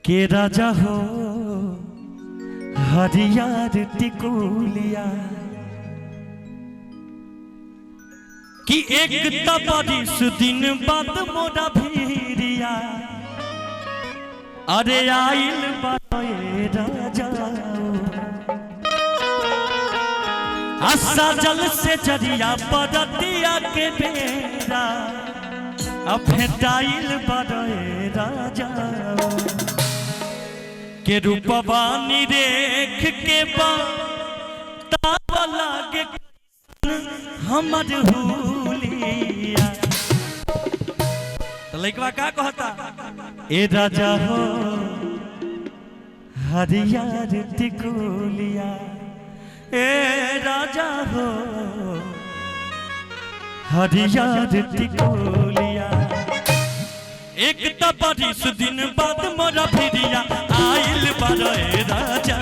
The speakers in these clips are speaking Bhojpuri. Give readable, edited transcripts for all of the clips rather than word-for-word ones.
के राजा हो हरियार टिकुलिया कि एक तबरिस दिन बाद मोरा भीरिया अरे आइल बाए राजा सजल से जरिया बरतिया के बेरा अब भेटाइल बाए राजा के रूपवा निरेख के लागे हमर हुलिया तो लइकवा का कहता ए राजा हो हरियार टिकुलिया ए राजा हो हरियार टिकुलिया एक तबरिस दिन बाद मोरा भिरिया आइल बारे राजा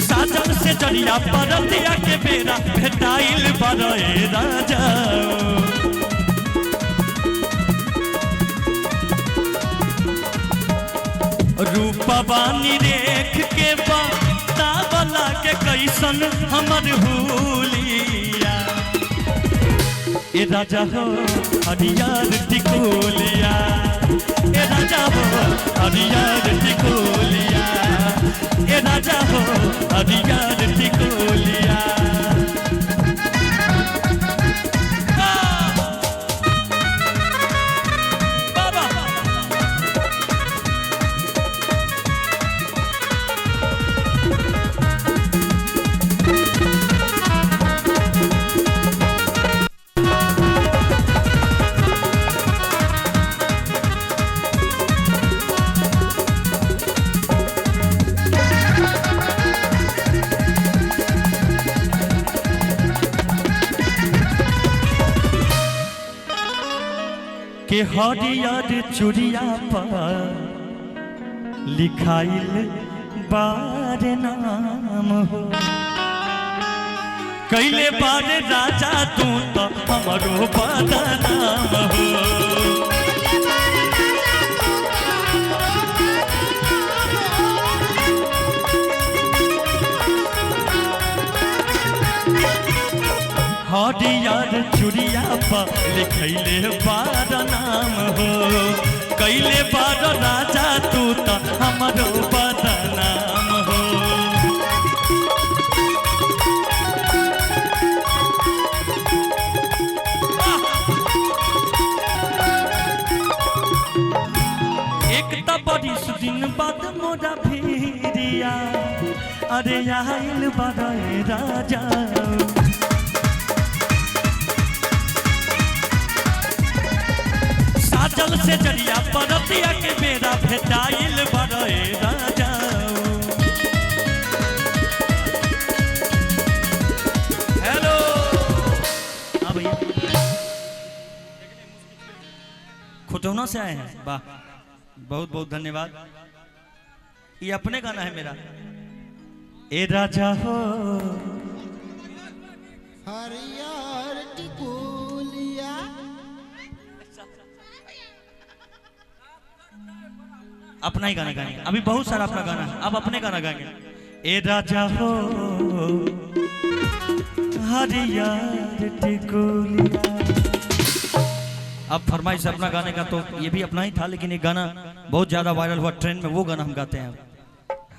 साजल से जरिया परतिया के बेरा भेटाइल बारे राजा रूपवानी रेख के बतावला के कैसन हमर हुलिया ए राजा हो हरियार टिकुलिया ए राजा हो हरियार टिकुलिया ए राजा हो हरियार टिकुलिया के हरियर चूड़िया पर लिखाइल बार नाम हो कैले बार राजा तू तो हमरो बदनाम हो हरियर चूड़िया पर लिखैले बार नाम हो कैले बार राजा तू तो हमरो बदनाम हो एक तबरिस दिन बाद मोरा भिरिया अरे आइल बारे राजा साजल से जरिया परतिया के बेरा भेटाइल बारे राजा हेलो हाँ भैया खुटौना से आए हैं वाह बहुत बहुत धन्यवाद ये अपने गाना है मेरा ए राजा हो हरियार टिकुलिया अपना ही गाना गाएंगे अभी बहुत सारा अपना गाना है अब अपने गाना गाएंगे ए राजा हो हरियार टिकुलिया अब फरमाइश अपना गाने का तो ये भी अपना ही था लेकिन ये गाना बहुत ज्यादा वायरल हुआ ट्रेंड में वो गाना हम गाते हैं।